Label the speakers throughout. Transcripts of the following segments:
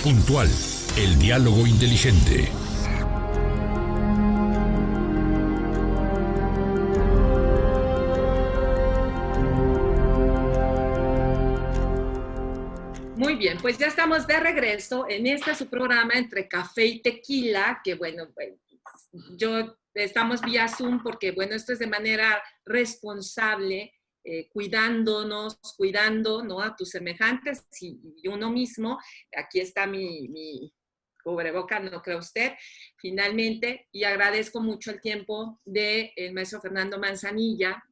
Speaker 1: puntual, el diálogo inteligente.
Speaker 2: Muy bien, pues ya estamos de regreso en su programa Entre Café y Tequila, que bueno, estamos vía Zoom porque bueno, esto es de manera responsable, cuidándonos, cuidando, ¿no?, a tus semejantes y uno mismo. Aquí está mi cubreboca, no cree usted, finalmente, y agradezco mucho el tiempo del maestro Fernando Manzanilla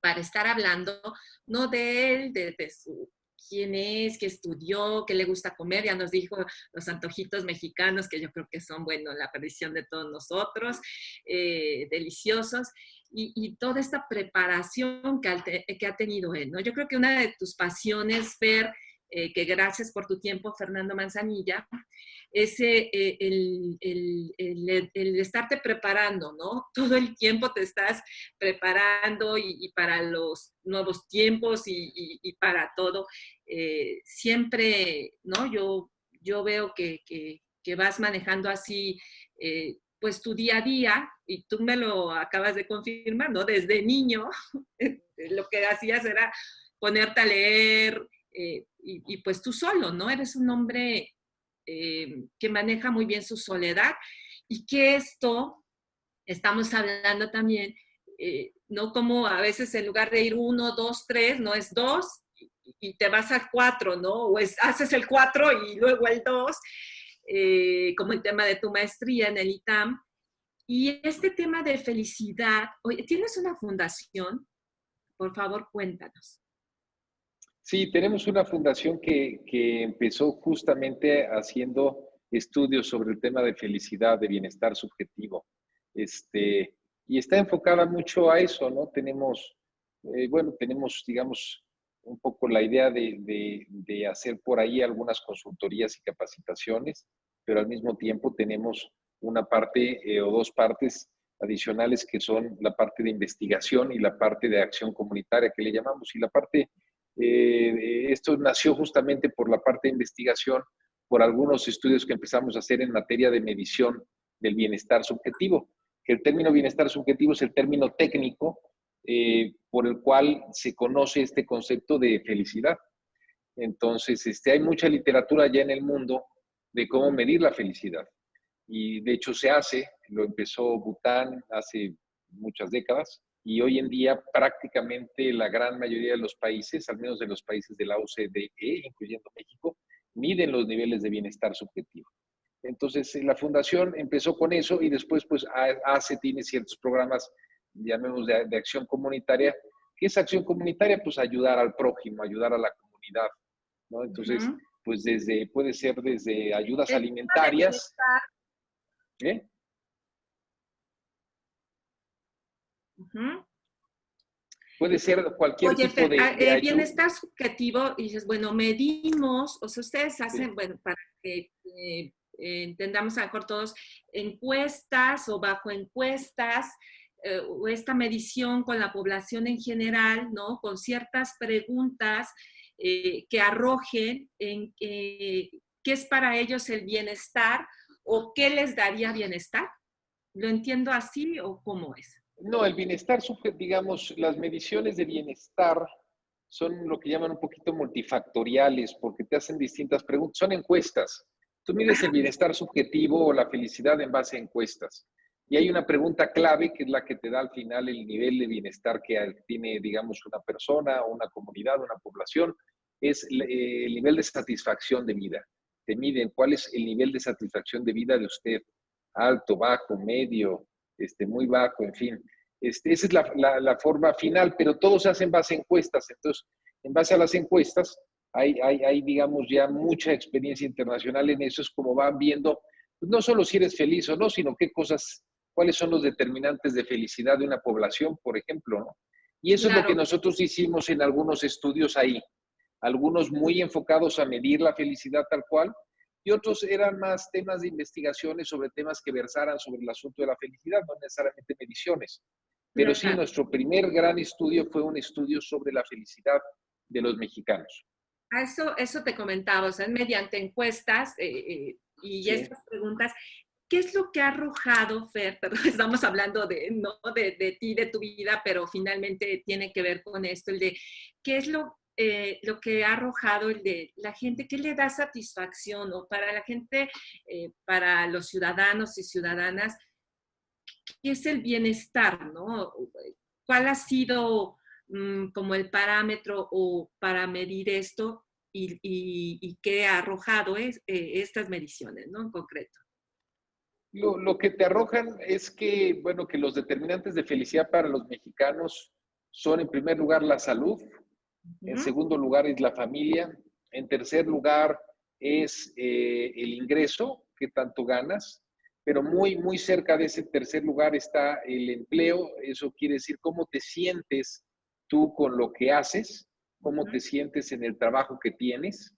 Speaker 2: para estar hablando, no de él, de su quién es, qué estudió, qué le gusta comer. Ya nos dijo los antojitos mexicanos, que yo creo que son, bueno, la perdición de todos nosotros, deliciosos, y toda esta preparación que ha tenido él, ¿no? Yo creo que una de tus pasiones, Fer, que gracias por tu tiempo, Fernando Manzanilla, es el estarte preparando, ¿no? Todo el tiempo te estás preparando y para los nuevos tiempos y para todo. Siempre, ¿no? Yo veo que vas manejando así, pues tu día a día, y tú me lo acabas de confirmar, ¿no? Desde niño, lo que hacías era ponerte a leer, y pues tú solo, ¿no? Eres un hombre que maneja muy bien su soledad, y que esto, estamos hablando también, ¿no? Como a veces en lugar de ir 1, 2, 3, no es 2 y te vas al 4, ¿no? O haces el 4 y luego el 2, como el tema de tu maestría en el ITAM. Y este tema de felicidad, oye, ¿tienes una fundación? Por favor, cuéntanos.
Speaker 3: Sí, tenemos una fundación que empezó justamente haciendo estudios sobre el tema de felicidad, de bienestar subjetivo. Y está enfocada mucho a eso, ¿no? Tenemos, digamos, un poco la idea de hacer por ahí algunas consultorías y capacitaciones, pero al mismo tiempo tenemos una parte o dos partes adicionales que son la parte de investigación y la parte de acción comunitaria que le llamamos. Y la parte esto nació justamente por la parte de investigación, por algunos estudios que empezamos a hacer en materia de medición del bienestar subjetivo, que el término bienestar subjetivo es el término técnico por el cual se conoce este concepto de felicidad. Entonces, hay mucha literatura ya en el mundo de cómo medir la felicidad. Y de hecho lo empezó Bután hace muchas décadas, y hoy en día prácticamente la gran mayoría de los países, al menos de los países de la OCDE, incluyendo México, miden los niveles de bienestar subjetivo. Entonces, la fundación empezó con eso y después pues tiene ciertos programas, llamemos de acción comunitaria. ¿Qué es acción comunitaria? Pues ayudar al prójimo, ayudar a la comunidad, ¿no? Entonces, pues puede ser desde ayudas alimentarias. ¿Eh? Puede ser cualquier tipo de ayuda.
Speaker 2: Bienestar subjetivo, y dices, bueno, medimos, o sea, ustedes hacen, sí, bueno, para que entendamos a lo mejor todos, encuestas o bajo encuestas, o esta medición con la población en general, ¿no? Con ciertas preguntas que arrojen en qué es para ellos el bienestar o qué les daría bienestar. ¿Lo entiendo así o cómo es?
Speaker 3: No, el bienestar, digamos, las mediciones de bienestar son lo que llaman un poquito multifactoriales, porque te hacen distintas preguntas, son encuestas. Tú mides el bienestar subjetivo o la felicidad en base a encuestas. Y hay una pregunta clave que es la que te da al final el nivel de bienestar que tiene, digamos, una persona, una comunidad, una población, es el nivel de satisfacción de vida. Te miden cuál es el nivel de satisfacción de vida de usted, alto, bajo, medio, muy bajo, en fin. Esa es la forma final, pero todo se hace en base a encuestas. Entonces, en base a las encuestas, hay, digamos, ya mucha experiencia internacional en eso. Es como van viendo, pues, no solo si eres feliz o no, sino cuáles son los determinantes de felicidad de una población, por ejemplo, ¿no? Y eso, claro, es lo que nosotros hicimos en algunos estudios ahí. Algunos muy enfocados a medir la felicidad tal cual, y otros eran más temas de investigaciones sobre temas que versaran sobre el asunto de la felicidad, no necesariamente mediciones. Pero sí, nuestro primer gran estudio fue un estudio sobre la felicidad de los mexicanos.
Speaker 2: Eso te comentaba, o sea, mediante encuestas y
Speaker 3: Sí.
Speaker 2: estas preguntas, ¿qué es lo que ha arrojado, Fer? Pero estamos hablando de, ¿no? de ti, de tu vida, pero finalmente tiene que ver con esto, el de qué es lo que ha arrojado el de la gente, qué le da satisfacción o para la gente, para los ciudadanos y ciudadanas, qué es el bienestar, ¿no? ¿Cuál ha sido como el parámetro o para medir esto y qué ha arrojado estas mediciones, ¿no? En concreto.
Speaker 3: Lo que te arrojan es que, bueno, que los determinantes de felicidad para los mexicanos son, en primer lugar, la salud, en
Speaker 2: Ujú.
Speaker 3: segundo lugar es la familia, en tercer lugar es el ingreso, que tanto ganas, pero muy, muy cerca de ese tercer lugar está el empleo. Eso quiere decir cómo te sientes tú con lo que haces, cómo te sientes en el trabajo que tienes.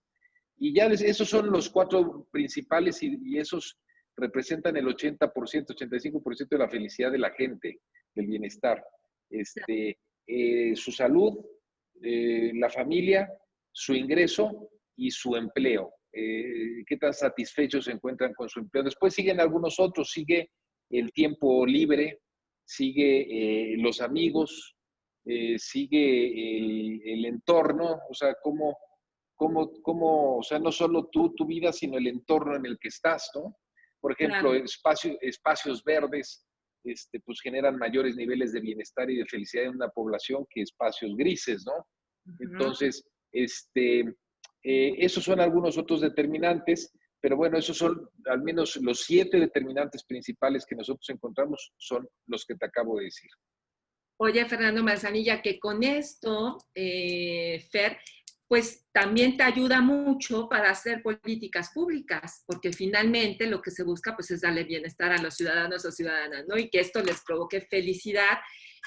Speaker 3: Y ya esos son los cuatro principales y esos representan el 80%, 85% de la felicidad de la gente, del bienestar. Su salud, la familia, su ingreso y su empleo. Qué tan satisfechos se encuentran con su empleo. Después siguen algunos otros, sigue el tiempo libre, sigue los amigos, sigue el entorno, o sea, o sea, no solo tú, tu vida, sino el entorno en el que estás, ¿no? Por ejemplo,
Speaker 2: Claro,
Speaker 3: espacios verdes, pues generan mayores niveles de bienestar y de felicidad en una población que espacios grises, ¿no?
Speaker 2: ujú.
Speaker 3: Entonces, esos son algunos otros determinantes, pero bueno, esos son al menos los 7 determinantes principales que nosotros encontramos son los que te acabo de decir.
Speaker 2: Oye, Fernando Manzanilla, que con esto, Fer, pues también te ayuda mucho para hacer políticas públicas, porque finalmente lo que se busca pues es darle bienestar a los ciudadanos o ciudadanas, ¿no? Y que esto les provoque felicidad.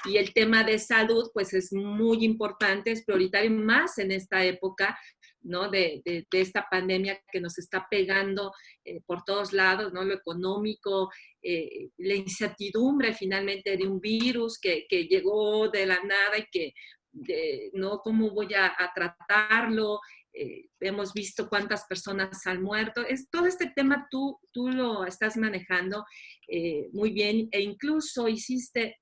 Speaker 2: Y el tema de salud pues es muy importante, es prioritario más en esta época, ¿no? De esta pandemia que nos está pegando por todos lados, ¿no? Lo económico, la incertidumbre finalmente de un virus que llegó de la nada y que no cómo voy a tratarlo. Hemos visto cuántas personas han muerto. Todo este tema tú lo estás manejando muy bien e incluso hiciste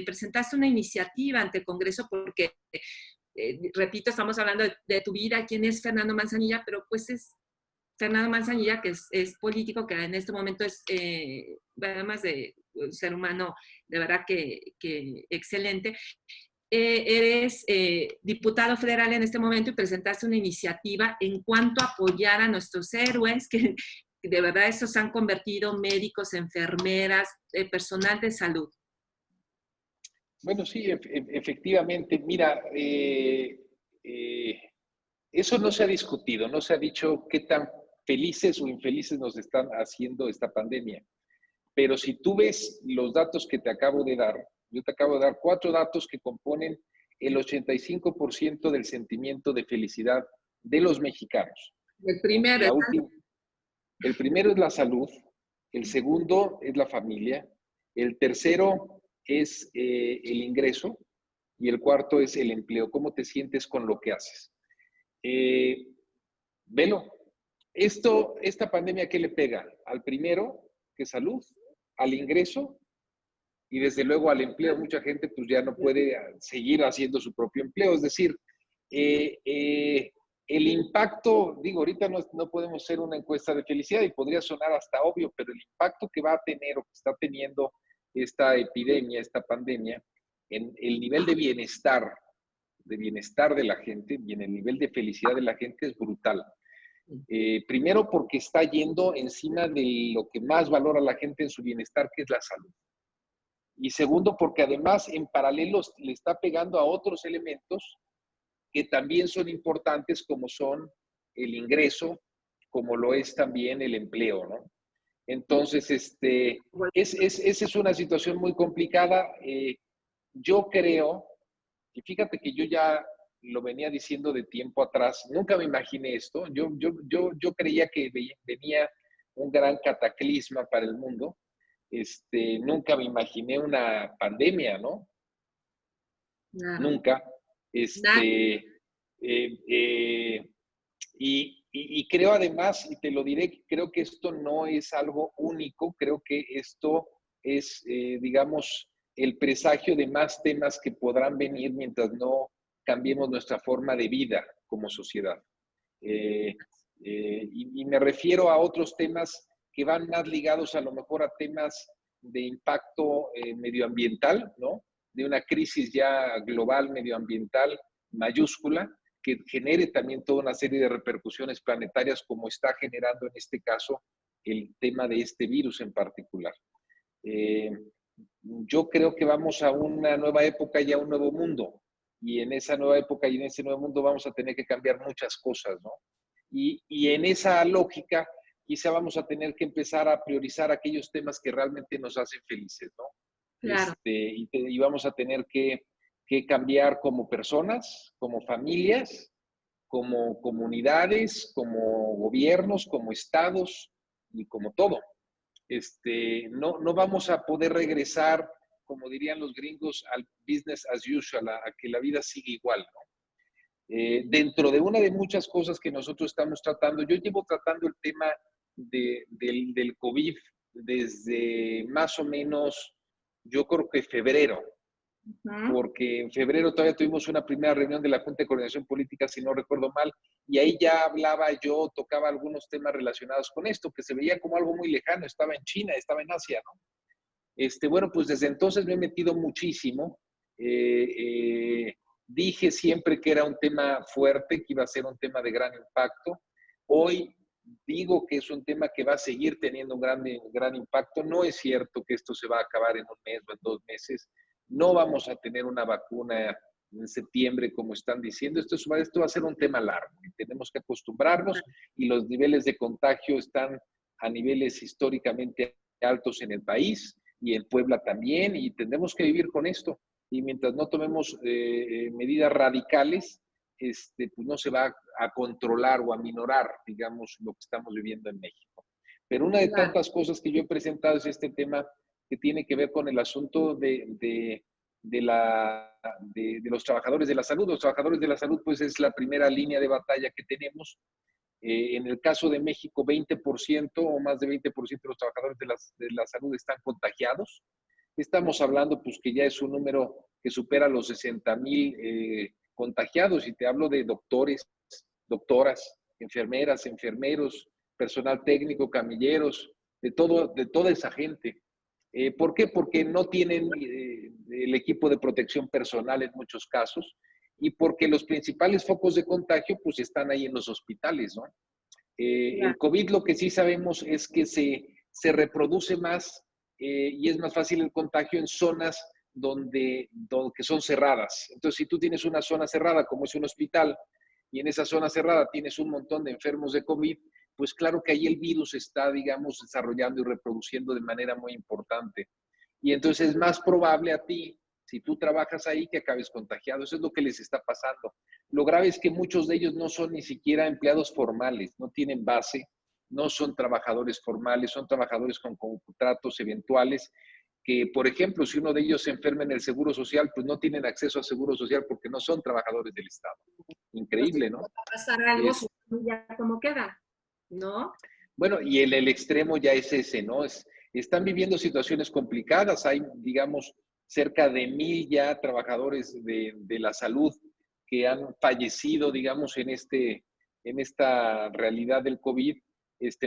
Speaker 2: presentaste una iniciativa ante el Congreso porque, repito, estamos hablando de tu vida, quién es Fernando Manzanilla, pero pues es Fernando Manzanilla, que es político, que en este momento es, además de un ser humano de verdad que excelente. Eres diputado federal en este momento y presentaste una iniciativa en cuanto a apoyar a nuestros héroes, que de verdad estos se han convertido médicos, enfermeras, personal de salud.
Speaker 3: Bueno, sí, efectivamente. Mira, eso no se ha discutido, no se ha dicho qué tan felices o infelices nos están haciendo esta pandemia. Pero si tú ves los datos que te acabo de dar, yo te acabo de dar 4 datos que componen el 85% del sentimiento de felicidad de los mexicanos.
Speaker 2: El primero,
Speaker 3: La última, el primero es la salud, el segundo es la familia, el tercero es el ingreso y el cuarto es el empleo. ¿Cómo te sientes con lo que haces? Eh, Velo, esta pandemia, ¿qué le pega? Al primero, que es salud, al ingreso y desde luego al empleo. Mucha gente pues ya no puede seguir haciendo su propio empleo. Es decir, eh, eh, el impacto, digo, ahorita no podemos hacer una encuesta de felicidad y podría sonar hasta obvio, pero el impacto que va a tener o que está teniendo esta epidemia, esta pandemia, en el nivel de bienestar de la gente y en el nivel de felicidad de la gente es brutal. Primero porque está yendo encima de lo que más valora la gente en su bienestar, que es la salud. Y segundo porque además en paralelo le está pegando a otros elementos que también son importantes como son el ingreso, como lo es también el empleo, ¿no? Entonces, esa es una situación muy complicada. Yo creo, y fíjate que yo ya lo venía diciendo de tiempo atrás, nunca me imaginé esto, yo creía que venía un gran cataclisma para el mundo, nunca me imaginé una pandemia, ¿no?
Speaker 2: claro.
Speaker 3: Nunca.
Speaker 2: Nadie.
Speaker 3: Este, Eh, eh, y creo además, y te lo diré, creo que esto no es algo único, creo que esto es, digamos, el presagio de más temas que podrán venir mientras no cambiemos nuestra forma de vida como sociedad. Eh, y me refiero a otros temas que van más ligados a lo mejor a temas de impacto medioambiental, ¿no? De una crisis ya global medioambiental mayúscula, que genere también toda una serie de repercusiones planetarias como está generando en este caso el tema de este virus en particular. Eh, yo creo que vamos a una nueva época y a un nuevo mundo. Y en esa nueva época y en ese nuevo mundo vamos a tener que cambiar muchas cosas, ¿no? Y en esa lógica, quizá vamos a tener que empezar a priorizar aquellos temas que realmente nos hacen felices, ¿no?
Speaker 2: Claro.
Speaker 3: Y vamos a tener que cambiar como personas, como familias, como comunidades, como gobiernos, como estados y como todo. No vamos a poder regresar, como dirían los gringos, al business as usual, a que la vida siga igual, ¿no? Dentro de una de muchas cosas que nosotros estamos tratando, yo llevo tratando el tema del COVID desde más o menos, yo creo que febrero, porque en febrero todavía tuvimos una primera reunión de la Junta de Coordinación Política, si no recuerdo mal, y ahí ya hablaba yo, tocaba algunos temas relacionados con esto, que se veía como algo muy lejano, estaba en China, estaba en Asia, ¿no? Bueno, pues desde entonces me he metido muchísimo. Eh, Dije siempre que era un tema fuerte, que iba a ser un tema de gran impacto. Hoy digo que es un tema que va a seguir teniendo un gran impacto. No es cierto que esto se va a acabar en un mes o en 2 meses. No vamos a tener una vacuna en septiembre, como están diciendo. Esto va a ser un tema largo y tenemos que acostumbrarnos y los niveles de contagio están a niveles históricamente altos en el país y en Puebla también, y tendremos que vivir con esto. Y mientras no tomemos medidas radicales, pues no se va a controlar o a minorar, digamos, lo que estamos viviendo en México. Pero una de
Speaker 2: Claro.
Speaker 3: tantas cosas que yo he presentado es este tema que tiene que ver con el asunto de los trabajadores de la salud. Los trabajadores de la salud, pues es la primera línea de batalla que tenemos. En el caso de México, 20% o más de 20% de los trabajadores de la salud están contagiados. Estamos hablando pues que ya es un número que supera los 60,000 contagiados, y te hablo de doctores, doctoras, enfermeras, enfermeros, personal técnico, camilleros, de toda esa gente. ¿Por qué? Porque no tienen el equipo de protección personal en muchos casos, y porque los principales focos de contagio pues están ahí en los hospitales, ¿no? El COVID, lo que sí sabemos es que se reproduce más y es más fácil el contagio en zonas que son cerradas. Entonces, si tú tienes una zona cerrada como es un hospital, y en esa zona cerrada tienes un montón de enfermos de COVID, pues claro que ahí el virus está, digamos, desarrollando y reproduciendo de manera muy importante. Y entonces es más probable a ti, si tú trabajas ahí, que acabes contagiado. Eso es lo que les está pasando. Lo grave es que muchos de ellos no son ni siquiera empleados formales, no tienen base, no son trabajadores formales, son trabajadores con contratos eventuales que, por ejemplo, si uno de ellos se enferma en el Seguro Social, pues no tienen acceso a Seguro Social porque no son trabajadores del Estado.
Speaker 2: Entonces,
Speaker 3: Increíble, ¿no?
Speaker 2: va a pasar algo,
Speaker 3: Es,
Speaker 2: su familia cómo queda, ¿no?
Speaker 3: bueno, y el extremo ya es ese, ¿no? Están viviendo situaciones complicadas. Hay, digamos, cerca de 1,000 ya trabajadores de la salud que han fallecido, digamos, en esta realidad del COVID.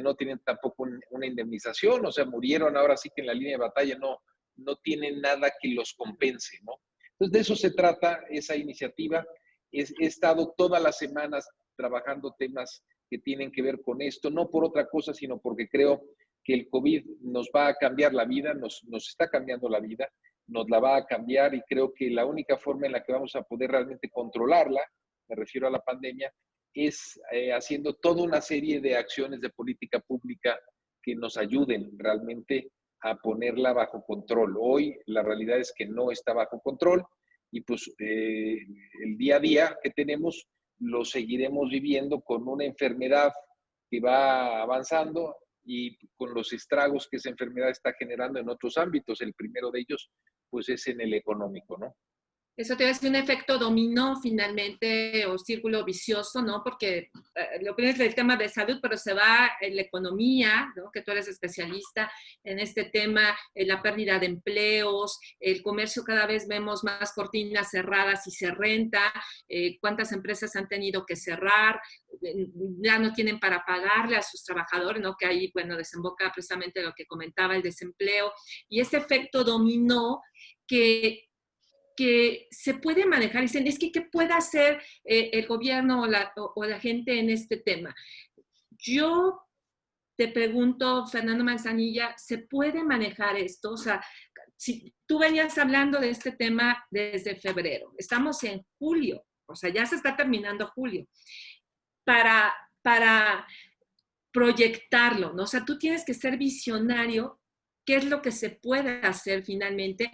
Speaker 3: No tienen tampoco una indemnización, o sea, murieron ahora sí que en la línea de batalla, no tienen nada que los compense, ¿no? Entonces, de eso se trata esa iniciativa. He estado todas las semanas trabajando temas que tienen que ver con esto, no por otra cosa, sino porque creo que el COVID nos va a cambiar la vida, nos está cambiando la vida, nos la va a cambiar, y creo que la única forma en la que vamos a poder realmente controlarla, me refiero a la pandemia, es haciendo toda una serie de acciones de política pública que nos ayuden realmente a ponerla bajo control. Hoy la realidad es que no está bajo control, y pues el día a día que tenemos lo seguiremos viviendo con una enfermedad que va avanzando y con los estragos que esa enfermedad está generando en otros ámbitos. El primero de ellos, pues, es en el económico, ¿no?
Speaker 2: Eso te hace un efecto dominó finalmente o círculo vicioso, ¿no? Porque lo primero es el tema de salud, pero se va en la economía, ¿no? Que tú eres especialista en este tema, en la pérdida de empleos, el comercio cada vez vemos más cortinas cerradas y se renta, cuántas empresas han tenido que cerrar, ya no tienen para pagarle a sus trabajadores, ¿no? Que ahí, bueno, desemboca precisamente lo que comentaba, el desempleo, y ese efecto dominó que se puede manejar. Dicen, es que ¿qué puede hacer el gobierno o la gente en este tema? Yo te pregunto, Fernando Manzanilla, ¿se puede manejar esto? O sea, si tú venías hablando de este tema desde febrero, estamos en julio, o sea, ya se está terminando julio, para proyectarlo, ¿no? O sea, tú tienes que ser visionario, ¿qué es lo que se puede hacer finalmente?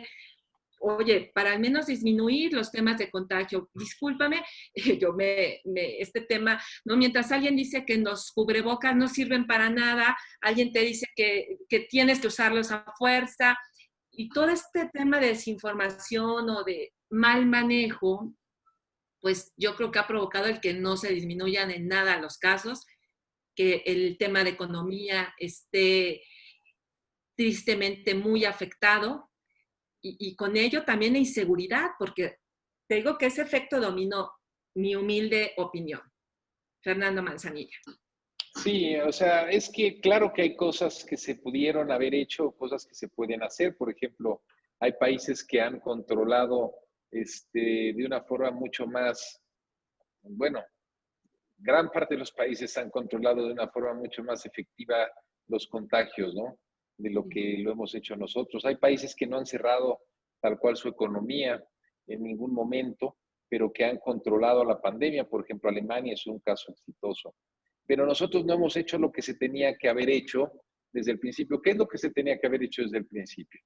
Speaker 2: Oye, para al menos disminuir los temas de contagio, discúlpame, este tema, ¿no? Mientras alguien dice que los cubrebocas no sirven para nada, alguien te dice que tienes que usarlos a fuerza, y todo este tema de desinformación o de mal manejo, pues yo creo que ha provocado el que no se disminuyan en nada los casos, que el tema de economía esté tristemente muy afectado, y con ello también la inseguridad, porque te digo que ese efecto dominó, mi humilde opinión. Fernando Manzanilla.
Speaker 3: Sí, o sea, es que claro que hay cosas que se pudieron haber hecho, cosas que se pueden hacer. Por ejemplo, hay países que han controlado de una forma mucho más, bueno, gran parte de los países han controlado de una forma mucho más efectiva los contagios, ¿no? De lo que lo hemos hecho nosotros. Hay países que no han cerrado tal cual su economía en ningún momento, pero que han controlado la pandemia. Por ejemplo, Alemania es un caso exitoso. Pero nosotros no hemos hecho lo que se tenía que haber hecho desde el principio. ¿Qué es lo que se tenía que haber hecho desde el principio?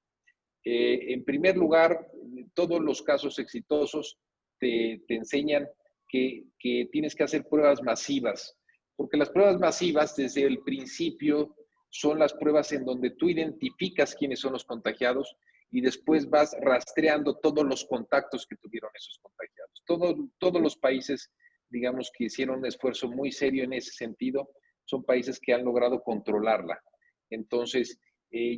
Speaker 3: En primer lugar, todos los casos exitosos te enseñan que tienes que hacer pruebas masivas, porque las pruebas masivas desde el principio son las pruebas en donde tú identificas quiénes son los contagiados y después vas rastreando todos los contactos que tuvieron esos contagiados. Todos los países, digamos, que hicieron un esfuerzo muy serio en ese sentido, son países que han logrado controlarla. Entonces,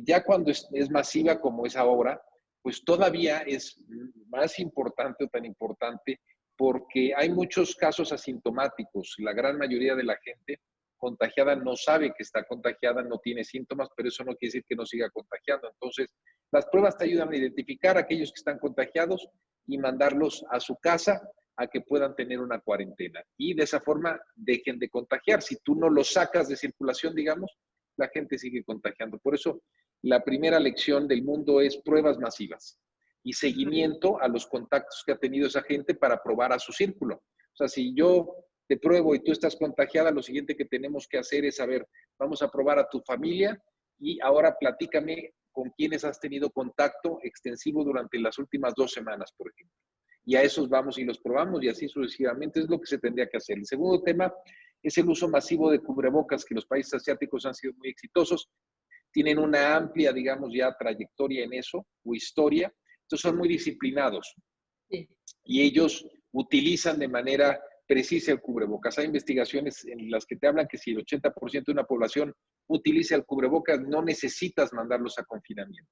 Speaker 3: ya cuando es masiva como es ahora, pues todavía es más importante o tan importante porque hay muchos casos asintomáticos. La gran mayoría de la gente contagiada no sabe que está contagiada, no tiene síntomas, pero eso no quiere decir que no siga contagiando. Entonces, las pruebas te ayudan a identificar a aquellos que están contagiados y mandarlos a su casa a que puedan tener una cuarentena. Y de esa forma dejen de contagiar. Si tú no los sacas de circulación, digamos, la gente sigue contagiando. Por eso, la primera lección del mundo es pruebas masivas y seguimiento a los contactos que ha tenido esa gente para probar a su círculo. O sea, si yo te pruebo y tú estás contagiada, lo siguiente que tenemos que hacer es, a ver, vamos a probar a tu familia y ahora platícame con quiénes has tenido contacto extensivo durante las últimas 2 semanas, por ejemplo. Y a esos vamos y los probamos y así sucesivamente es lo que se tendría que hacer. El segundo tema es el uso masivo de cubrebocas, que los países asiáticos han sido muy exitosos, tienen una amplia, digamos, ya trayectoria en eso, o historia, entonces son muy disciplinados. Sí. Y ellos utilizan de manera precisa el cubrebocas. Hay investigaciones en las que te hablan que si el 80% de una población utiliza el cubrebocas, no necesitas mandarlos a confinamiento.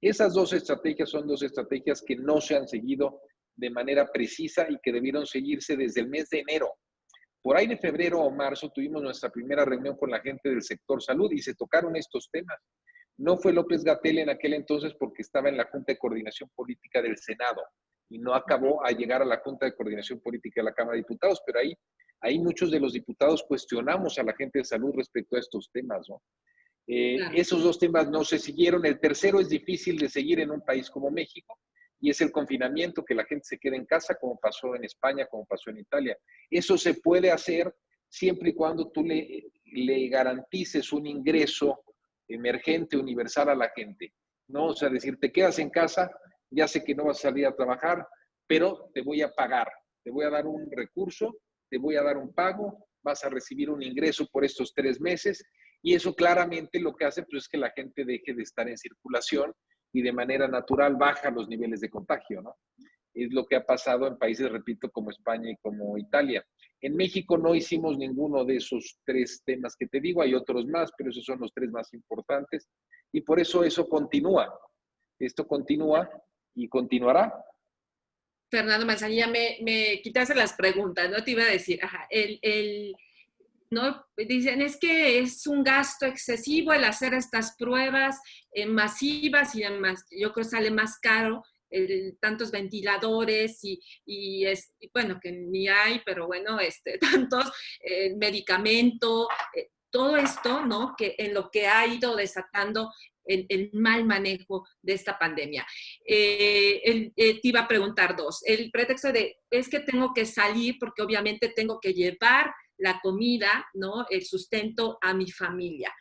Speaker 3: Esas 2 estrategias son 2 estrategias que no se han seguido de manera precisa y que debieron seguirse desde el mes de enero. Por ahí de febrero o marzo tuvimos nuestra primera reunión con la gente del sector salud y se tocaron estos temas. No fue López-Gatell en aquel entonces porque estaba en la Junta de Coordinación Política del Senado y no acabó a llegar a la Junta de Coordinación Política de la Cámara de Diputados, pero ahí muchos de los diputados cuestionamos a la gente de salud respecto a estos temas, ¿no? Claro. Esos 2 temas no se siguieron. El tercero es difícil de seguir en un país como México y es el confinamiento, que la gente se quede en casa, como pasó en España, como pasó en Italia. Eso se puede hacer siempre y cuando tú le garantices un ingreso emergente, universal a la gente, ¿no? O sea, decir, te quedas en casa, ya sé que no vas a salir a trabajar, pero te voy a pagar, te voy a dar un recurso, te voy a dar un pago, vas a recibir un ingreso por estos 3 meses, y eso claramente lo que hace pues, es que la gente deje de estar en circulación y de manera natural baja los niveles de contagio, ¿no? es lo que ha pasado en países, repito, como España y como Italia. En México no hicimos ninguno de esos tres temas que te digo, hay otros más, pero esos son los tres más importantes. Y por eso eso. Esto continúa y continuará.
Speaker 2: Fernando Manzanilla, me quitaste las preguntas, ¿no? Te iba a decir, ajá, ¿no? Dicen, es que es un gasto excesivo el hacer estas pruebas masivas y además, yo creo que sale más caro tantos ventiladores y bueno, que ni hay, pero bueno, tantos medicamentos, todo esto, ¿no? Que en lo que ha ido desatando el mal manejo de esta pandemia. Te iba a preguntar dos. El pretexto de, es que tengo que salir porque obviamente tengo que llevar la comida, ¿no? El sustento a mi familia.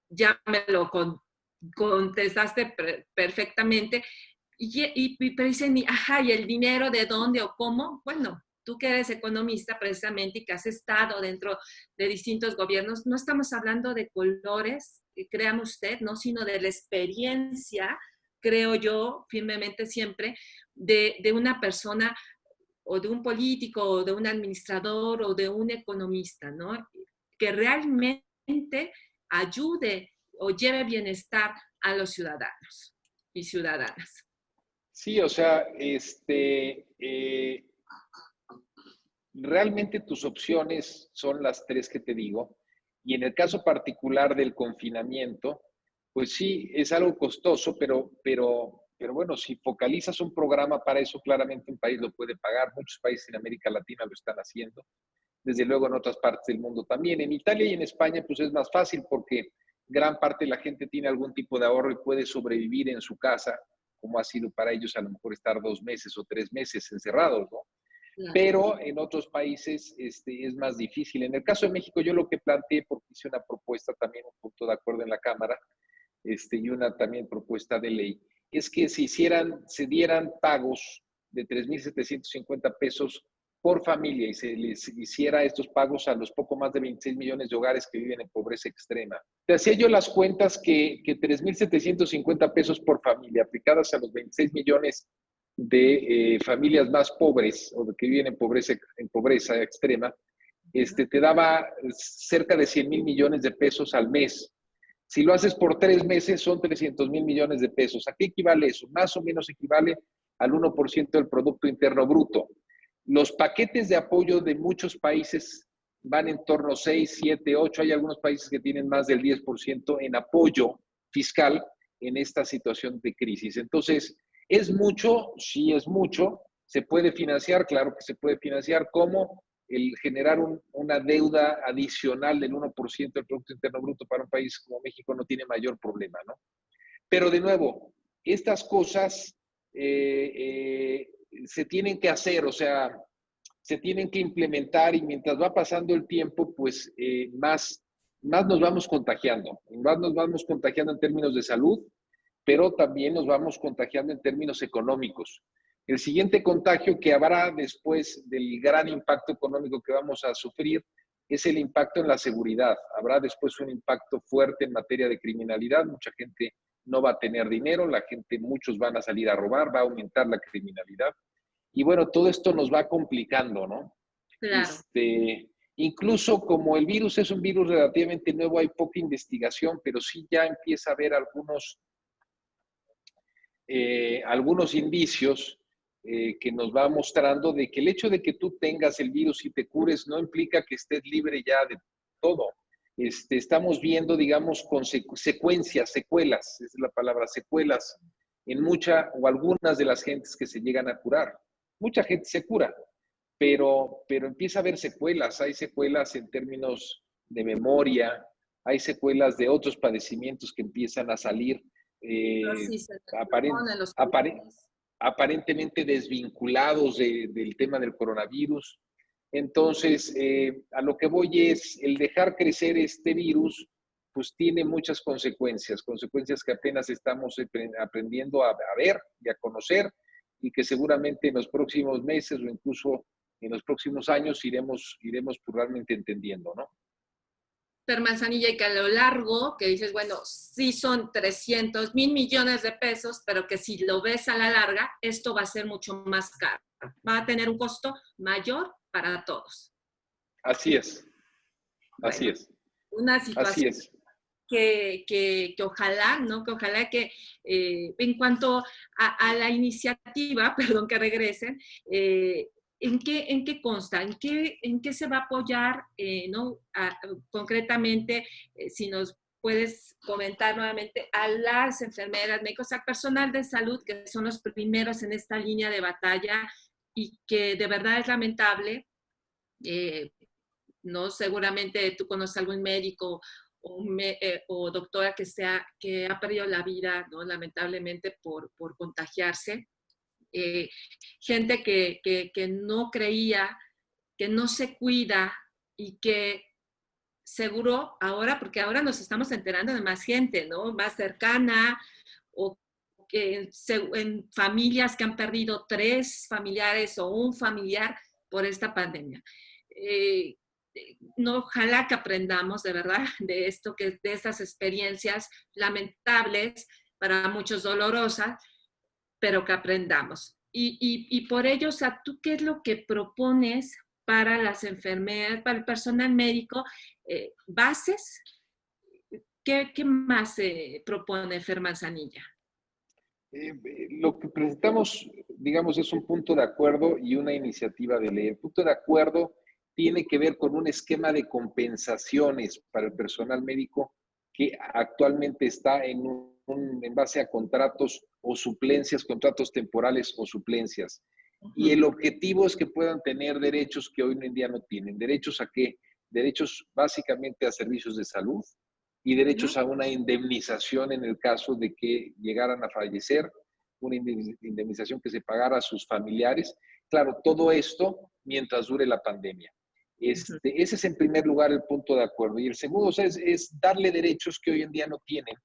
Speaker 2: Ya me lo contestaste perfectamente. Pero dicen, ajá, ¿y el dinero de dónde o cómo? Bueno, tú que eres economista precisamente y que has estado dentro de distintos gobiernos, no estamos hablando de colores, créame usted, ¿no? Sino de la experiencia, creo yo firmemente siempre, de una persona o de un político o de un administrador o de un economista, ¿no? Que realmente ayude o lleve bienestar a los ciudadanos y ciudadanas.
Speaker 3: Sí, o sea, realmente tus opciones son las tres que te digo. Y en el caso particular del confinamiento, pues sí, es algo costoso, pero bueno, si focalizas un programa para eso, claramente un país lo puede pagar. Muchos países en América Latina lo están haciendo. Desde luego en otras partes del mundo también. En Italia y en España, pues es más fácil porque gran parte de la gente tiene algún tipo de ahorro y puede sobrevivir en su casa, como ha sido para ellos a lo mejor estar 2 meses o 3 meses encerrados, ¿no?
Speaker 2: Claro.
Speaker 3: Pero en otros países es más difícil. En el caso de México, yo lo que planteé, porque hice una propuesta también, un punto de acuerdo en la Cámara, y una también propuesta de ley, es que se dieran pagos de 3,750 pesos por familia y se les hiciera estos pagos a los poco más de 26 millones de hogares que viven en pobreza extrema. Te hacía yo las cuentas que 3,750 pesos por familia aplicadas a los 26 millones de familias más pobres o de que viven en pobreza extrema, te daba cerca de 100 mil millones de pesos al mes. Si lo haces por 3 meses, son 300 mil millones de pesos. ¿A qué equivale eso? Más o menos equivale al 1% del Producto Interno Bruto. Los paquetes de apoyo de muchos países van en torno a 6, 7, 8. Hay algunos países que tienen más del 10% en apoyo fiscal en esta situación de crisis. Entonces, ¿es mucho? Sí, es mucho. ¿Se puede financiar? Claro que se puede financiar. ¿Cómo? El generar una deuda adicional del 1% del Producto Interno Bruto para un país como México no tiene mayor problema, ¿no? Pero de nuevo, estas cosas se tienen que hacer, o sea, se tienen que implementar y mientras va pasando el tiempo, pues más nos vamos contagiando, más nos vamos contagiando en términos de salud, pero también nos vamos contagiando en términos económicos. El siguiente contagio que habrá después del gran impacto económico que vamos a sufrir es el impacto en la seguridad. Habrá después un impacto fuerte en materia de criminalidad. Mucha gente no va a tener dinero, muchos van a salir a robar, va a aumentar la criminalidad. Y bueno, todo esto nos va complicando, ¿no?
Speaker 2: Claro.
Speaker 3: Incluso como el virus es un virus relativamente nuevo, hay poca investigación, pero sí ya empieza a haber algunos indicios que nos va mostrando de que el hecho de que tú tengas el virus y te cures no implica que estés libre ya de todo. Estamos viendo, digamos, secuelas, esa es la palabra, secuelas, en mucha o algunas de las gentes que se llegan a curar. Mucha gente se cura, pero empieza a haber secuelas. Hay secuelas en términos de memoria, hay secuelas de otros padecimientos que empiezan a salir aparentemente desvinculados del tema del coronavirus. Entonces, a lo que voy es, el dejar crecer este virus, pues tiene muchas consecuencias que apenas estamos aprendiendo a ver y a conocer, y que seguramente en los próximos meses o incluso en los próximos años iremos realmente entendiendo, ¿no?
Speaker 2: Fer Manzanilla, y que a lo largo, que dices, bueno, sí son 300,000 millones de pesos, pero que si lo ves a la larga, esto va a ser mucho más caro. Va a tener un costo mayor para todos.
Speaker 3: Así es, así
Speaker 2: Bueno,
Speaker 3: es,
Speaker 2: una
Speaker 3: así
Speaker 2: situación
Speaker 3: es.
Speaker 2: que ojalá, ¿no? Que ojalá que en cuanto a la iniciativa, perdón que regresen, ¿en qué consta? En qué se va a apoyar, ¿no? Concretamente, si nos puedes comentar nuevamente a las enfermeras, médicos, al personal de salud, que son los primeros en esta línea de batalla y que de verdad es lamentable, eh, ¿no? Seguramente tú conoces a algún médico o doctora que ha perdido la vida, ¿no? Lamentablemente por contagiarse. Eh, Gente que no creía, que no se cuida y que seguro ahora, porque ahora nos estamos enterando de más gente, ¿no? Más cercana o que en familias que han perdido 3 familiares o un familiar por esta pandemia. Eh, no, ojalá que aprendamos de verdad de esto, de estas experiencias lamentables, para muchos dolorosas, pero que aprendamos. Y por ello, o sea, ¿tú qué es lo que propones para las enfermeras, para el personal médico? ¿Bases? ¿Qué más propone Fer Manzanilla?
Speaker 3: Lo que presentamos, digamos, es un punto de acuerdo y una iniciativa de ley. El punto de acuerdo tiene que ver con un esquema de compensaciones para el personal médico que actualmente está en base a contratos o suplencias, contratos temporales o suplencias. Y el objetivo es que puedan tener derechos que hoy en día no tienen. ¿Derechos a qué? Derechos básicamente a servicios de salud, y derechos a una indemnización en el caso de que llegaran a fallecer, una indemnización que se pagara a sus familiares. Claro, todo esto mientras dure la pandemia. Ese es en primer lugar el punto de acuerdo. Y el segundo, o sea, es darle derechos que hoy en día no tienen.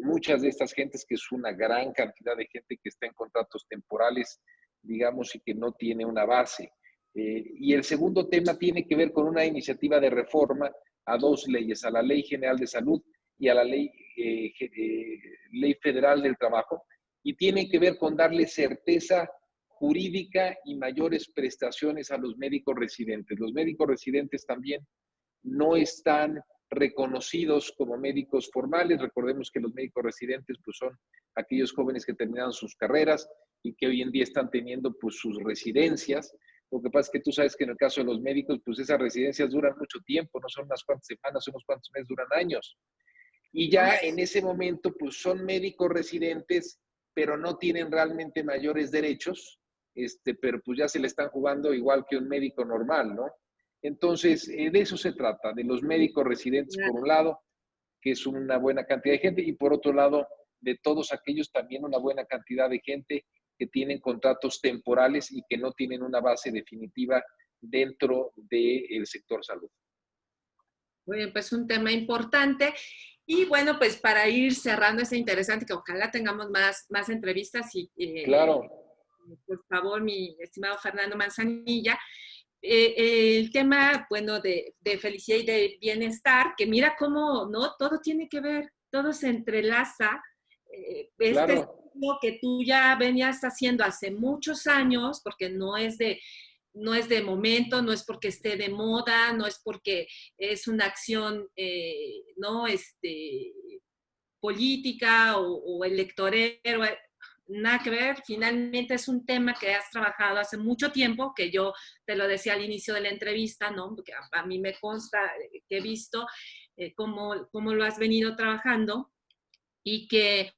Speaker 3: Muchas de estas gentes, que es una gran cantidad de gente que está en contratos temporales, digamos, y que no tiene una base. Y el segundo tema tiene que ver con una iniciativa de reforma a 2 leyes, a la Ley General de Salud y a la Ley Federal del Trabajo, y tiene que ver con darle certeza jurídica y mayores prestaciones a los médicos residentes. Los médicos residentes también no están reconocidos como médicos formales. Recordemos que los médicos residentes pues, son aquellos jóvenes que terminaron sus carreras y que hoy en día están teniendo pues, sus residencias. Lo que pasa es que tú sabes que en el caso de los médicos, pues esas residencias duran mucho tiempo, no son unas cuantas semanas, unos cuantos meses, duran años. Y ya en ese momento, pues son médicos residentes, pero no tienen realmente mayores derechos, pero pues ya se le están jugando igual que un médico normal, ¿no? Entonces, de eso se trata, de los médicos residentes por un lado, que es una buena cantidad de gente, y por otro lado, de todos aquellos también una buena cantidad de gente que tienen contratos temporales y que no tienen una base definitiva dentro del sector salud.
Speaker 2: Bueno, pues un tema importante. Y bueno, pues para ir cerrando ese interesante, que ojalá tengamos más entrevistas y
Speaker 3: claro.
Speaker 2: Por favor, mi estimado Fernando Manzanilla, el tema, bueno, de felicidad y de bienestar, que mira cómo, ¿no? Todo tiene que ver, todo se entrelaza. Este es lo que tú ya venías haciendo hace muchos años, porque no es de momento, no es porque esté de moda, no es porque es una acción, no, política o electorero, nada que ver. Finalmente es un tema que has trabajado hace mucho tiempo, que yo te lo decía al inicio de la entrevista, ¿no? Porque a mí me consta que he visto cómo lo has venido trabajando, y que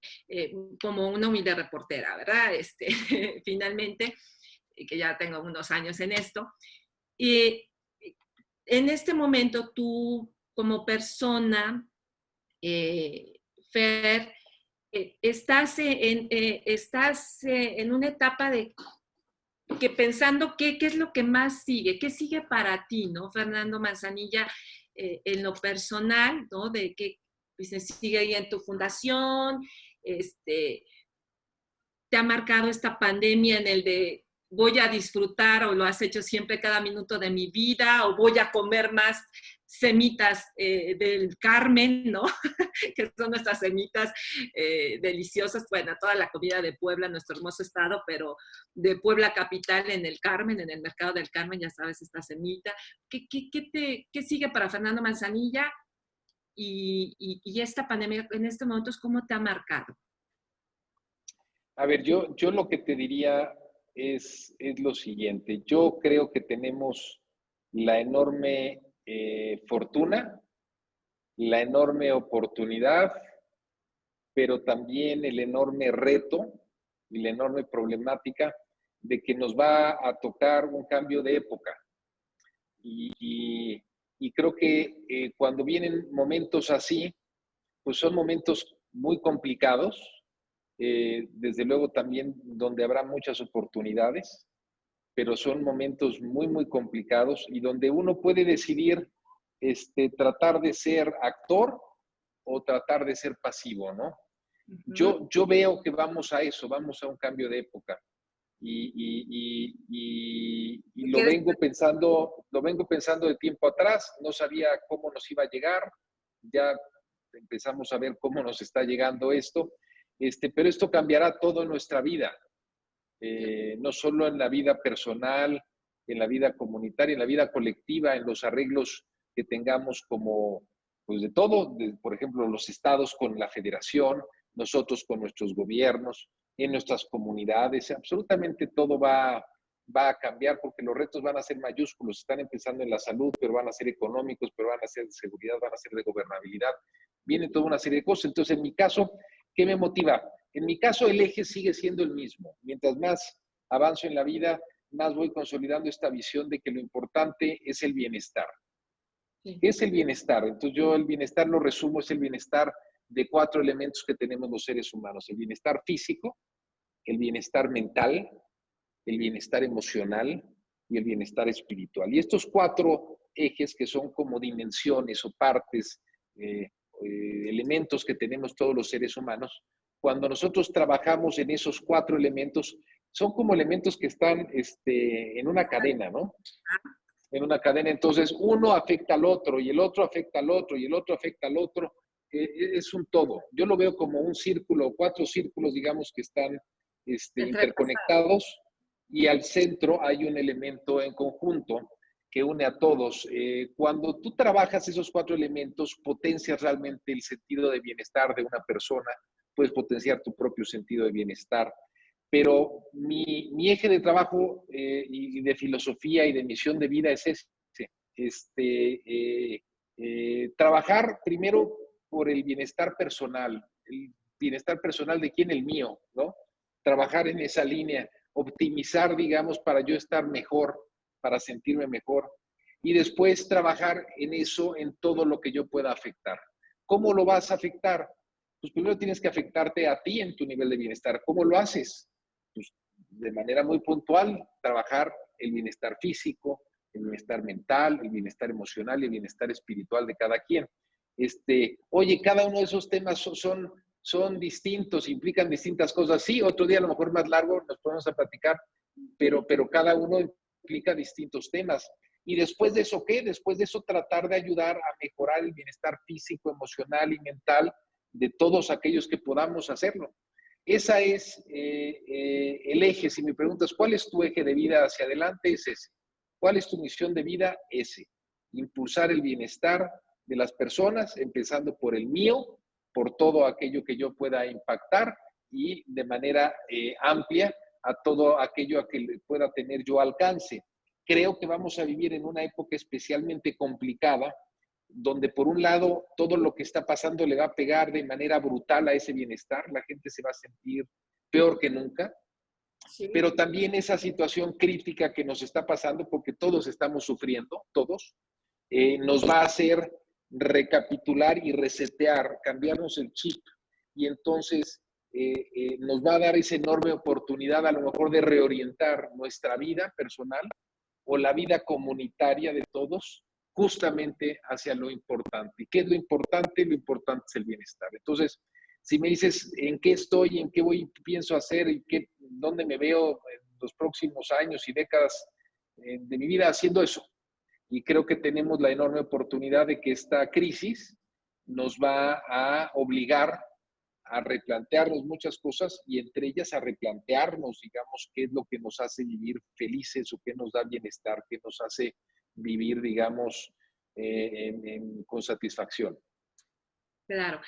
Speaker 2: como una humilde reportera, ¿verdad? Finalmente, que ya tengo unos años en esto. Y en este momento tú, como persona, Fer, estás en una etapa de que pensando qué es lo que más sigue, qué sigue para ti, ¿no, Fernando Manzanilla, en lo personal, ¿no? De que pues, sigue ahí en tu fundación, te ha marcado esta pandemia en el de voy a disfrutar, o lo has hecho siempre cada minuto de mi vida, o voy a comer más semitas del Carmen, ¿no? Que son nuestras semitas deliciosas, bueno, toda la comida de Puebla, nuestro hermoso estado, pero de Puebla capital en el Carmen, en el mercado del Carmen, ya sabes, esta semita. ¿Qué sigue para Fernando Manzanilla? Y esta pandemia en este momento, ¿cómo te ha marcado?
Speaker 3: A ver, yo lo que te diría es lo siguiente. Yo creo que tenemos la enorme fortuna, la enorme oportunidad, pero también el enorme reto y la enorme problemática de que nos va a tocar un cambio de época. Y creo que cuando vienen momentos así, pues son momentos muy complicados, desde luego también donde habrá muchas oportunidades, pero son momentos muy, muy complicados y donde uno puede decidir tratar de ser actor o tratar de ser pasivo, ¿no? Yo veo que vamos a eso, vamos a un cambio de época. Y lo vengo pensando de tiempo atrás, no sabía cómo nos iba a llegar, ya empezamos a ver cómo nos está llegando esto, pero esto cambiará todo en nuestra vida, no solo en la vida personal, en la vida comunitaria, en la vida colectiva, en los arreglos que tengamos como, pues de todo, por ejemplo, los estados con la federación, nosotros con nuestros gobiernos, en nuestras comunidades, absolutamente todo va a cambiar porque los retos van a ser mayúsculos, están empezando en la salud, pero van a ser económicos, pero van a ser de seguridad, van a ser de gobernabilidad, viene toda una serie de cosas. Entonces, en mi caso, ¿qué me motiva? En mi caso, el eje sigue siendo el mismo. Mientras más avanzo en la vida, más voy consolidando esta visión de que lo importante es el bienestar. Sí. ¿Qué es el bienestar? Entonces yo el bienestar lo resumo, es el bienestar de 4 elementos que tenemos los seres humanos. El bienestar físico, el bienestar mental, el bienestar emocional y el bienestar espiritual. Y estos 4 ejes que son como dimensiones o partes, elementos que tenemos todos los seres humanos, cuando nosotros trabajamos en esos 4 elementos, son como elementos que están en una cadena, ¿no? En una cadena, entonces uno afecta al otro y el otro afecta al otro y el otro afecta al otro, es un todo. Yo lo veo como un círculo, 4 círculos, digamos, que están interconectados y al centro hay un elemento en conjunto que une a todos. Cuando tú trabajas esos 4 elementos, potencias realmente el sentido de bienestar de una persona, puedes potenciar tu propio sentido de bienestar. Pero mi eje de trabajo y de filosofía y de misión de vida es trabajar primero por el bienestar personal de quién, el mío, ¿no? Trabajar en esa línea, optimizar, digamos, para yo estar mejor, para sentirme mejor, y después trabajar en eso, en todo lo que yo pueda afectar. ¿Cómo lo vas a afectar? Pues primero tienes que afectarte a ti en tu nivel de bienestar. ¿Cómo lo haces? Pues de manera muy puntual, trabajar el bienestar físico, el bienestar mental, el bienestar emocional y el bienestar espiritual de cada quien. Oye, cada uno de esos temas son distintos, implican distintas cosas. Sí, otro día a lo mejor más largo nos podemos a platicar, pero cada uno implica distintos temas. Y después de eso, ¿qué? Después de eso, tratar de ayudar a mejorar el bienestar físico, emocional y mental de todos aquellos que podamos hacerlo. Esa es el eje. Si me preguntas, ¿cuál es tu eje de vida hacia adelante? Es ese. ¿Cuál es tu misión de vida? Ese. Impulsar el bienestar de las personas, empezando por el mío, por todo aquello que yo pueda impactar y de manera amplia a todo aquello a que pueda tener yo alcance. Creo que vamos a vivir en una época especialmente complicada, donde por un lado todo lo que está pasando le va a pegar de manera brutal a ese bienestar, la gente se va a sentir peor que nunca, sí. Pero también esa situación crítica que nos está pasando, porque todos estamos sufriendo, todos, nos va a hacer recapitular y resetear, cambiarnos el chip, y entonces nos va a dar esa enorme oportunidad a lo mejor de reorientar nuestra vida personal o la vida comunitaria de todos justamente hacia lo importante. ¿Y qué es lo importante? Lo importante es el bienestar. Entonces, si me dices en qué estoy, en qué pienso hacer y dónde me veo en los próximos años y décadas de mi vida haciendo eso, Y creo que tenemos la enorme oportunidad de que esta crisis nos va a obligar a replantearnos muchas cosas y entre ellas a replantearnos, digamos, qué es lo que nos hace vivir felices o qué nos da bienestar, qué nos hace vivir, digamos, con satisfacción.
Speaker 2: Claro.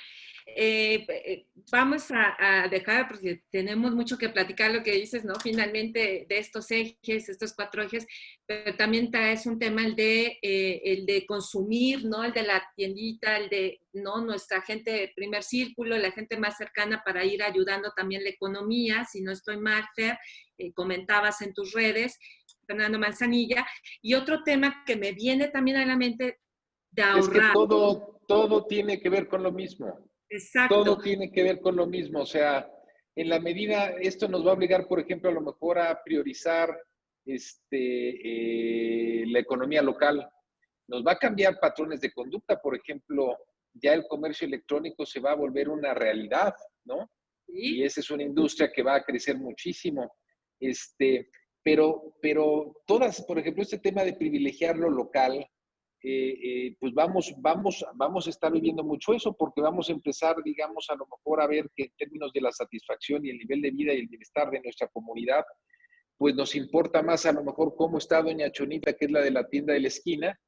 Speaker 2: Vamos a dejar, porque tenemos mucho que platicar lo que dices, ¿no? Finalmente de estos ejes, estos 4 ejes, pero también traes un tema, el de consumir, ¿no? El de la tiendita, el de, ¿no? Nuestra gente de primer círculo, la gente más cercana para ir ayudando también la economía, si no estoy mal, Fer, comentabas en tus redes, Fernando Manzanilla. Y otro tema que me viene también a la mente, de
Speaker 3: Es que
Speaker 2: ahorrar.
Speaker 3: todo tiene que ver con lo mismo.
Speaker 2: Exacto.
Speaker 3: Todo tiene que ver con lo mismo. O sea, en la medida, esto nos va a obligar, por ejemplo, a lo mejor a priorizar la economía local. Nos va a cambiar patrones de conducta. Por ejemplo, ya el comercio electrónico se va a volver una realidad, ¿no? Y
Speaker 2: ¿Sí?
Speaker 3: esa es una industria que va a crecer muchísimo. Pero todas, por ejemplo, este tema de privilegiar lo local, pues vamos a estar viviendo mucho eso porque vamos a empezar, digamos, a lo mejor a ver que en términos de la satisfacción y el nivel de vida y el bienestar de nuestra comunidad, pues nos importa más a lo mejor cómo está doña Chonita, que es la de la tienda de la esquina,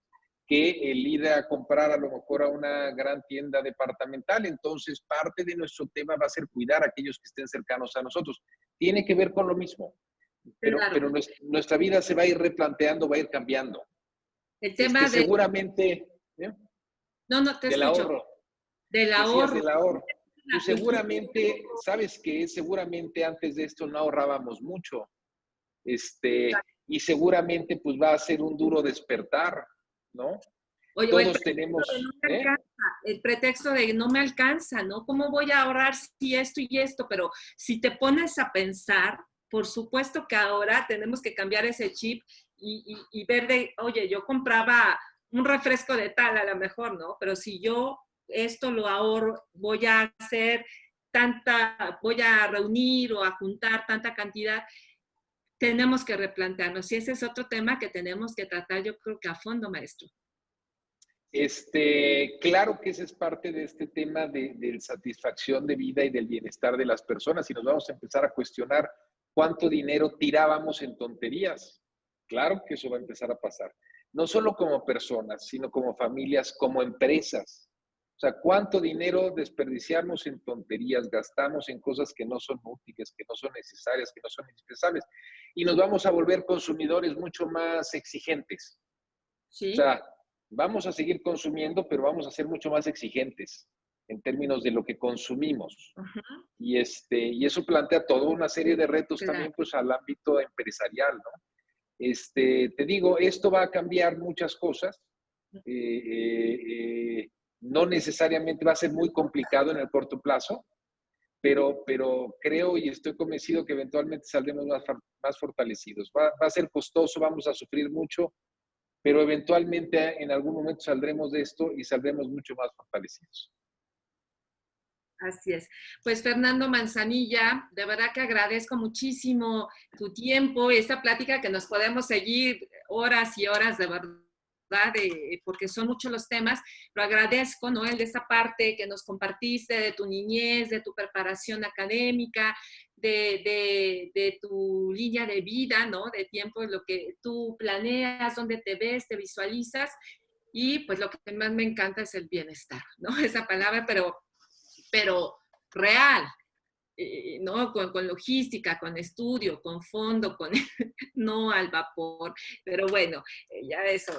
Speaker 3: que el ir a comprar a lo mejor a una gran tienda departamental. Entonces, parte de nuestro tema va a ser cuidar a aquellos que estén cercanos a nosotros. Tiene que ver con lo mismo,
Speaker 2: Claro.
Speaker 3: pero nuestra vida se va a ir replanteando, va a ir cambiando.
Speaker 2: El tema de,
Speaker 3: Seguramente, ¿eh?
Speaker 2: no, no te
Speaker 3: Del
Speaker 2: escucho,
Speaker 3: ahorro,
Speaker 2: del
Speaker 3: decías
Speaker 2: ahorro,
Speaker 3: del ahorro.
Speaker 2: la
Speaker 3: Pues
Speaker 2: cultura.
Speaker 3: seguramente, ¿sabes qué? Seguramente antes de esto no ahorrábamos mucho. Y seguramente pues va a ser un duro despertar, ¿no?
Speaker 2: Oye, o el
Speaker 3: Todos
Speaker 2: pretexto de no
Speaker 3: tenemos,
Speaker 2: me alcanza, el pretexto de no me alcanza, ¿no? ¿Cómo voy a ahorrar si esto y esto? Pero si te pones a pensar, por supuesto que ahora tenemos que cambiar ese chip y ver de, oye, yo compraba un refresco de tal a lo mejor, ¿no? Pero si yo esto lo ahorro, voy a reunir o a juntar tanta cantidad, tenemos que replantearnos. Y ese es otro tema que tenemos que tratar, yo creo que a fondo, maestro.
Speaker 3: claro que ese es parte de este tema de satisfacción de vida y del bienestar de las personas y nos vamos a empezar a cuestionar cuánto dinero tirábamos en tonterías. Claro que eso va a empezar a pasar. No solo como personas, sino como familias, como empresas. O sea, cuánto dinero desperdiciamos en tonterías, gastamos en cosas que no son útiles, que no son necesarias, que no son indispensables. Y nos vamos a volver consumidores mucho más exigentes. O
Speaker 2: ¿Sí?
Speaker 3: sea, vamos a seguir consumiendo, pero vamos a ser mucho más exigentes en términos de lo que consumimos.
Speaker 2: Ajá,
Speaker 3: Y eso plantea toda una serie de retos
Speaker 2: claro.
Speaker 3: también pues, al ámbito empresarial, ¿no? Te digo, esto va a cambiar muchas cosas. Eh, no necesariamente va a ser muy complicado en el corto plazo, pero creo y estoy convencido que eventualmente saldremos más fortalecidos. Va a ser costoso, vamos a sufrir mucho, pero eventualmente en algún momento saldremos de esto y saldremos mucho más fortalecidos.
Speaker 2: Así es. Pues Fernando Manzanilla, de verdad que agradezco muchísimo tu tiempo, esta plática que nos podemos seguir horas y horas, de verdad, porque son muchos los temas, pero agradezco, ¿no? El de esta parte que nos compartiste de tu niñez, de tu preparación académica, de tu línea de vida, ¿no? De tiempo, lo que tú planeas, dónde te ves, te visualizas, y pues lo que más me encanta es el bienestar, ¿no? Esa palabra, pero real, ¿no? Con logística, con estudio, con fondo, no al vapor, pero bueno, ya eso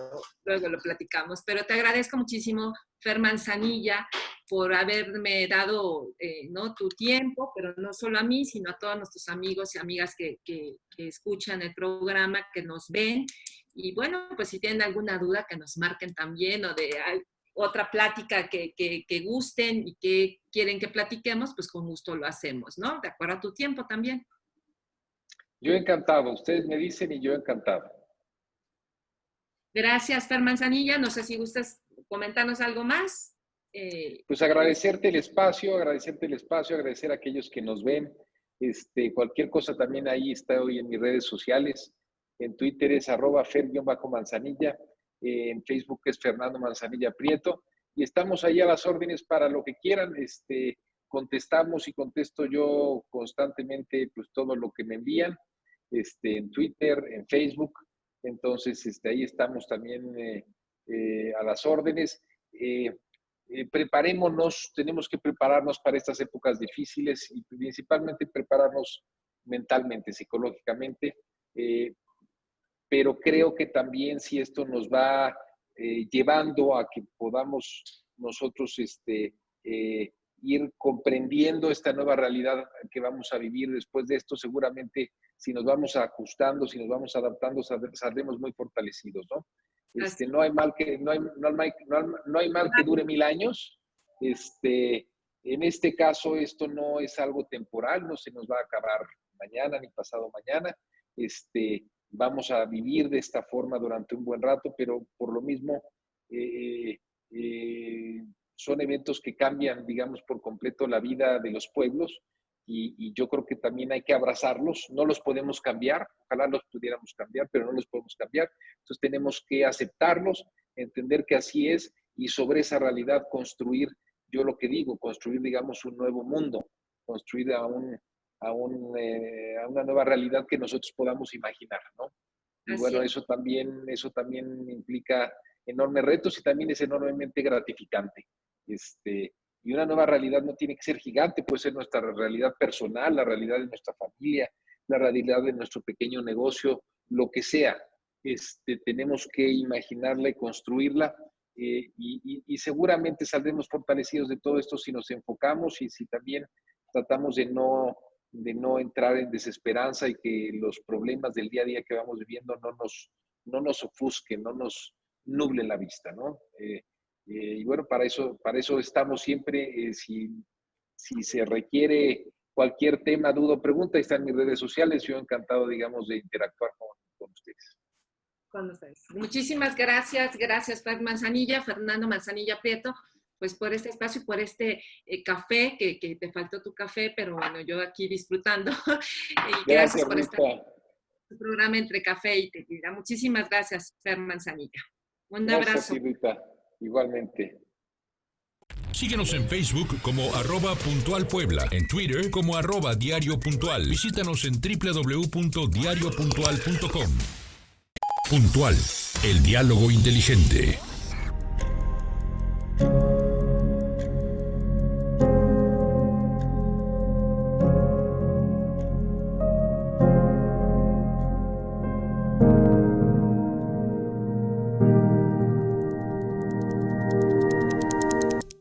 Speaker 2: luego lo platicamos. Pero te agradezco muchísimo, Fer Manzanilla, por haberme dado, ¿no? Tu tiempo, pero no solo a mí, sino a todos nuestros amigos y amigas que escuchan el programa, que nos ven. Y bueno, pues si tienen alguna duda, que nos marquen también o de otra plática que gusten y que quieren que platiquemos, pues con gusto lo hacemos, ¿no? De acuerdo a tu tiempo también.
Speaker 3: Yo encantado, ustedes me dicen y yo encantado.
Speaker 2: Gracias, Fer Manzanilla. No sé si gustas comentarnos algo más.
Speaker 3: Pues agradecerte el espacio, agradecer a aquellos que nos ven. Cualquier cosa también ahí está hoy en mis redes sociales. En Twitter es @fer_manzanilla en Facebook es Fernando Manzanilla Prieto, y estamos ahí a las órdenes para lo que quieran. Contestamos y contesto yo constantemente pues todo lo que me envían, en Twitter, en Facebook. Entonces, ahí estamos también a las órdenes. Preparémonos, tenemos que prepararnos para estas épocas difíciles y principalmente prepararnos mentalmente, psicológicamente, pero creo que también si esto nos va llevando a que podamos nosotros ir comprendiendo esta nueva realidad que vamos a vivir después de esto, seguramente si nos vamos ajustando, si nos vamos adaptando, saldremos muy fortalecidos, ¿no? No hay mal que dure 1000 años. En este caso, esto no es algo temporal, no se nos va a acabar mañana ni pasado mañana. Vamos a vivir de esta forma durante un buen rato, pero por lo mismo son eventos que cambian, digamos, por completo la vida de los pueblos, y yo creo que también hay que abrazarlos. No los podemos cambiar, ojalá los pudiéramos cambiar, pero no los podemos cambiar. Entonces tenemos que aceptarlos, entender que así es, y sobre esa realidad construir, yo lo que digo, construir, digamos, un nuevo mundo, construir a una nueva realidad que nosotros podamos imaginar, ¿no? Y bueno, eso también implica enormes retos y también es enormemente gratificante. Y una nueva realidad no tiene que ser gigante, puede ser nuestra realidad personal, la realidad de nuestra familia, la realidad de nuestro pequeño negocio, lo que sea. Tenemos que imaginarla y construirla, y seguramente saldremos fortalecidos de todo esto si nos enfocamos y si también tratamos de no entrar en desesperanza y que los problemas del día a día que vamos viviendo no nos ofusquen, no nos nublen la vista, ¿no? Y bueno, para eso estamos siempre. Si se requiere cualquier tema, duda o pregunta, ahí están mis redes sociales. Yo encantado, digamos, de interactuar con ustedes.
Speaker 2: Con ustedes. Muchísimas gracias. Gracias, Fernando Manzanilla Prieto, pues por este espacio y por este café, que te faltó tu café, pero bueno, yo aquí disfrutando. Gracias por
Speaker 3: Rita.
Speaker 2: este programa Entre Café y Tequila. Muchísimas gracias, Fer Manzanilla. Un
Speaker 3: Gracias
Speaker 2: abrazo.
Speaker 3: a ti, Rita. Igualmente.
Speaker 1: Síguenos en Facebook como @puntualpuebla, en Twitter como @diariopuntual. Visítanos en www.diariopuntual.com. Puntual, el diálogo inteligente.